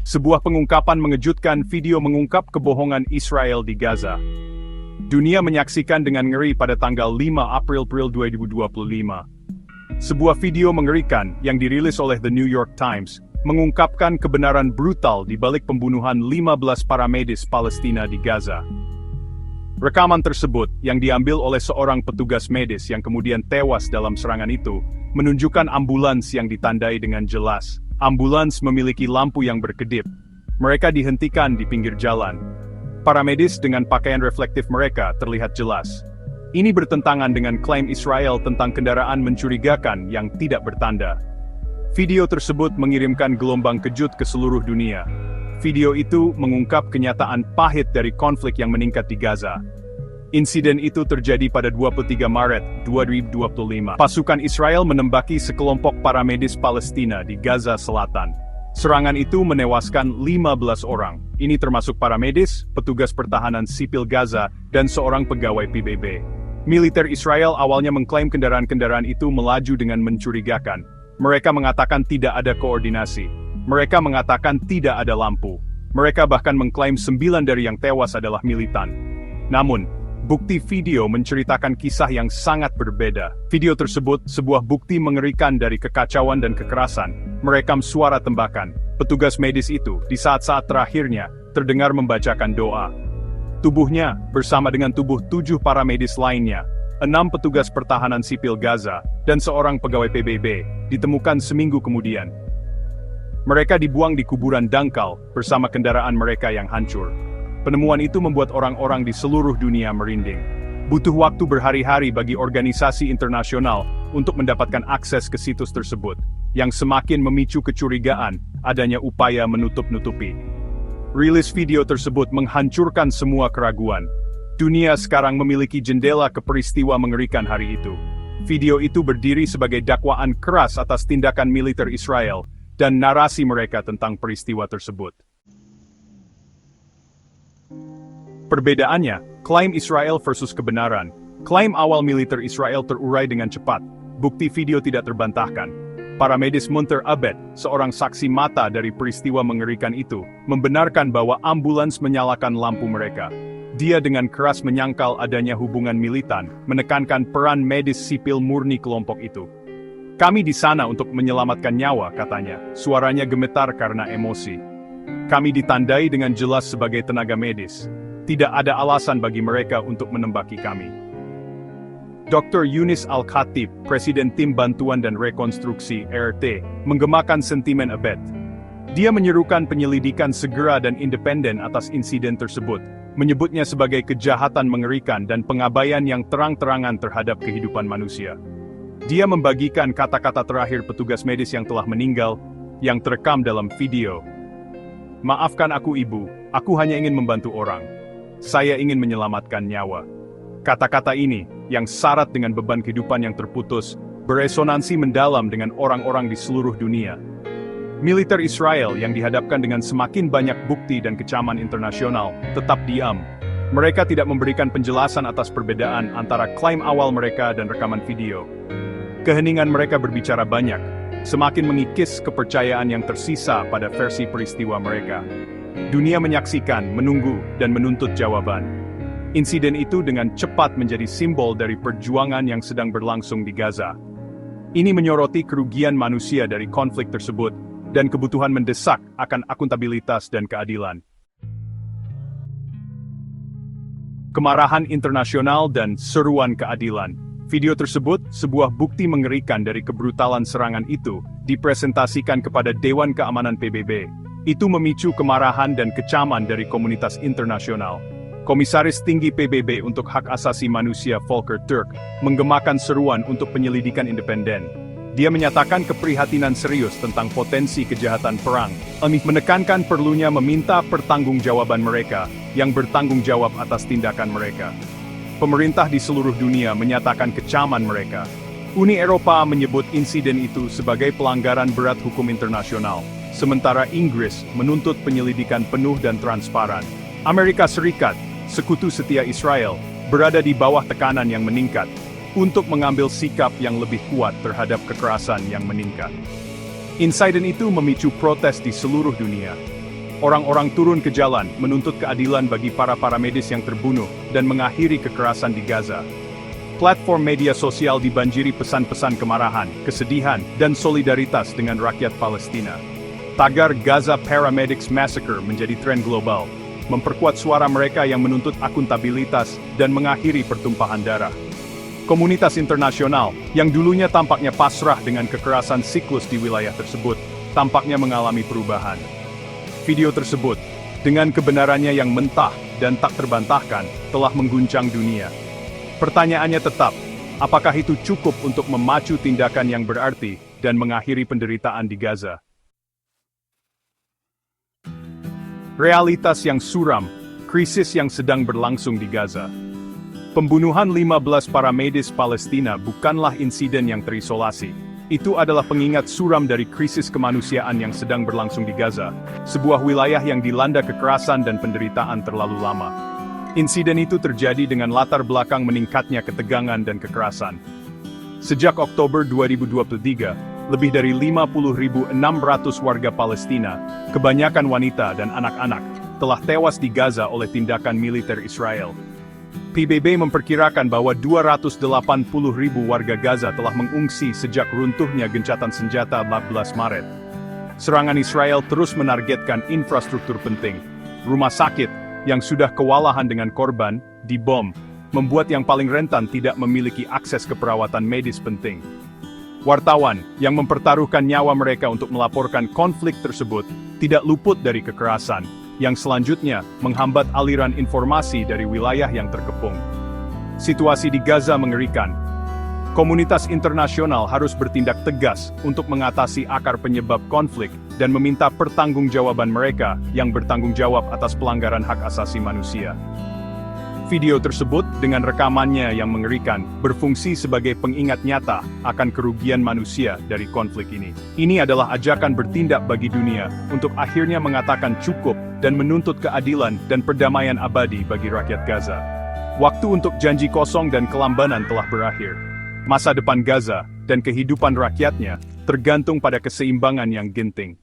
Sebuah pengungkapan mengejutkan. Video mengungkap kebohongan Israel di Gaza. Dunia menyaksikan dengan ngeri pada tanggal 5 April 2025. Sebuah video mengerikan yang dirilis oleh The New York Times mengungkapkan kebenaran brutal di balik pembunuhan 15 para medis Palestina di Gaza. Rekaman tersebut, yang diambil oleh seorang petugas medis yang kemudian tewas dalam serangan itu, menunjukkan ambulans yang ditandai dengan jelas. Ambulans memiliki lampu yang berkedip. Mereka dihentikan di pinggir jalan. Para medis dengan pakaian reflektif mereka terlihat jelas. Ini bertentangan dengan klaim Israel tentang kendaraan mencurigakan yang tidak bertanda. Video tersebut mengirimkan gelombang kejut ke seluruh dunia. Video itu mengungkap kenyataan pahit dari konflik yang meningkat di Gaza. Insiden itu terjadi pada 23 Maret 2025. Pasukan Israel menembaki sekelompok para medis Palestina di Gaza Selatan. Serangan itu menewaskan 15 orang. Ini termasuk para medis, petugas pertahanan sipil Gaza, dan seorang pegawai PBB. Militer Israel awalnya mengklaim kendaraan-kendaraan itu melaju dengan mencurigakan. Mereka mengatakan tidak ada koordinasi. Mereka mengatakan tidak ada lampu. Mereka bahkan mengklaim 9 dari yang tewas adalah militan. Namun, bukti video menceritakan kisah yang sangat berbeda. Video tersebut sebuah bukti mengerikan dari kekacauan dan kekerasan, merekam suara tembakan. Petugas medis itu, di saat-saat terakhirnya, terdengar membacakan doa. Tubuhnya, bersama dengan tubuh 7 para medis lainnya, 6 petugas pertahanan sipil Gaza, dan seorang pegawai PBB, ditemukan seminggu kemudian. Mereka dibuang di kuburan dangkal, bersama kendaraan mereka yang hancur. Penemuan itu membuat orang-orang di seluruh dunia merinding. Butuh waktu berhari-hari bagi organisasi internasional untuk mendapatkan akses ke situs tersebut, yang semakin memicu kecurigaan adanya upaya menutup-nutupi. Rilis video tersebut menghancurkan semua keraguan. Dunia sekarang memiliki jendela ke peristiwa mengerikan hari itu. Video itu berdiri sebagai dakwaan keras atas tindakan militer Israel dan narasi mereka tentang peristiwa tersebut. Perbedaannya, klaim Israel versus kebenaran. Klaim awal militer Israel terurai dengan cepat. Bukti video tidak terbantahkan. Para medis Munter Abed, seorang saksi mata dari peristiwa mengerikan itu, membenarkan bahwa ambulans menyalakan lampu mereka. Dia dengan keras menyangkal adanya hubungan militan, menekankan peran medis sipil murni kelompok itu. Kami di sana untuk menyelamatkan nyawa, katanya. Suaranya gemetar karena emosi. Kami ditandai dengan jelas sebagai tenaga medis. Tidak ada alasan bagi mereka untuk menembaki kami. Dr. Yunis Al-Khatib, Presiden Tim Bantuan dan Rekonstruksi (RT), menggemakan sentimen Abed. Dia menyerukan penyelidikan segera dan independen atas insiden tersebut, menyebutnya sebagai kejahatan mengerikan dan pengabaian yang terang-terangan terhadap kehidupan manusia. Dia membagikan kata-kata terakhir petugas medis yang telah meninggal, yang terekam dalam video. Maafkan aku ibu, aku hanya ingin membantu orang. Saya ingin menyelamatkan nyawa. Kata-kata ini, yang syarat dengan beban kehidupan yang terputus, beresonansi mendalam dengan orang-orang di seluruh dunia. Militer Israel yang dihadapkan dengan semakin banyak bukti dan kecaman internasional, tetap diam. Mereka tidak memberikan penjelasan atas perbedaan antara klaim awal mereka dan rekaman video. Keheningan mereka berbicara banyak, semakin mengikis kepercayaan yang tersisa pada versi peristiwa mereka. Dunia menyaksikan, menunggu, dan menuntut jawaban. Insiden itu dengan cepat menjadi simbol dari perjuangan yang sedang berlangsung di Gaza. Ini menyoroti kerugian manusia dari konflik tersebut, dan kebutuhan mendesak akan akuntabilitas dan keadilan. Kemarahan internasional dan seruan keadilan. Video tersebut, sebuah bukti mengerikan dari kebrutalan serangan itu, dipresentasikan kepada Dewan Keamanan PBB. Itu memicu kemarahan dan kecaman dari komunitas internasional. Komisaris Tinggi PBB untuk Hak Asasi Manusia Volker Turk menggemakan seruan untuk penyelidikan independen. Dia menyatakan keprihatinan serius tentang potensi kejahatan perang, menekankan perlunya meminta pertanggungjawaban mereka yang bertanggung jawab atas tindakan mereka. Pemerintah di seluruh dunia menyatakan kecaman mereka. Uni Eropa menyebut insiden itu sebagai pelanggaran berat hukum internasional, sementara Inggris menuntut penyelidikan penuh dan transparan. Amerika Serikat, sekutu setia Israel, berada di bawah tekanan yang meningkat untuk mengambil sikap yang lebih kuat terhadap kekerasan yang meningkat. Insiden itu memicu protes di seluruh dunia. Orang-orang turun ke jalan menuntut keadilan bagi para medis yang terbunuh dan mengakhiri kekerasan di Gaza. Platform media sosial dibanjiri pesan-pesan kemarahan, kesedihan, dan solidaritas dengan rakyat Palestina. Tagar Gaza Paramedics Massacre menjadi tren global, memperkuat suara mereka yang menuntut akuntabilitas dan mengakhiri pertumpahan darah. Komunitas internasional, yang dulunya tampaknya pasrah dengan kekerasan siklus di wilayah tersebut, tampaknya mengalami perubahan. Video tersebut, dengan kebenarannya yang mentah dan tak terbantahkan, telah mengguncang dunia. Pertanyaannya tetap, apakah itu cukup untuk memacu tindakan yang berarti dan mengakhiri penderitaan di Gaza? Realitas yang suram, krisis yang sedang berlangsung di Gaza. Pembunuhan 15 para medis Palestina bukanlah insiden yang terisolasi. Itu adalah pengingat suram dari krisis kemanusiaan yang sedang berlangsung di Gaza, sebuah wilayah yang dilanda kekerasan dan penderitaan terlalu lama. Insiden itu terjadi dengan latar belakang meningkatnya ketegangan dan kekerasan. Sejak Oktober 2023, lebih dari 50.600 warga Palestina, kebanyakan wanita dan anak-anak, telah tewas di Gaza oleh tindakan militer Israel. PBB memperkirakan bahwa 280.000 warga Gaza telah mengungsi sejak runtuhnya gencatan senjata 14 Maret. Serangan Israel terus menargetkan infrastruktur penting. Rumah sakit, yang sudah kewalahan dengan korban, dibom, membuat yang paling rentan tidak memiliki akses ke perawatan medis penting. Wartawan, yang mempertaruhkan nyawa mereka untuk melaporkan konflik tersebut, tidak luput dari kekerasan, yang selanjutnya menghambat aliran informasi dari wilayah yang terkepung. Situasi di Gaza mengerikan. Komunitas internasional harus bertindak tegas untuk mengatasi akar penyebab konflik dan meminta pertanggungjawaban mereka yang bertanggung jawab atas pelanggaran hak asasi manusia. Video tersebut, dengan rekamannya yang mengerikan, berfungsi sebagai pengingat nyata akan kerugian manusia dari konflik ini. Ini adalah ajakan bertindak bagi dunia untuk akhirnya mengatakan cukup dan menuntut keadilan dan perdamaian abadi bagi rakyat Gaza. Waktu untuk janji kosong dan kelambanan telah berakhir. Masa depan Gaza dan kehidupan rakyatnya tergantung pada keseimbangan yang genting.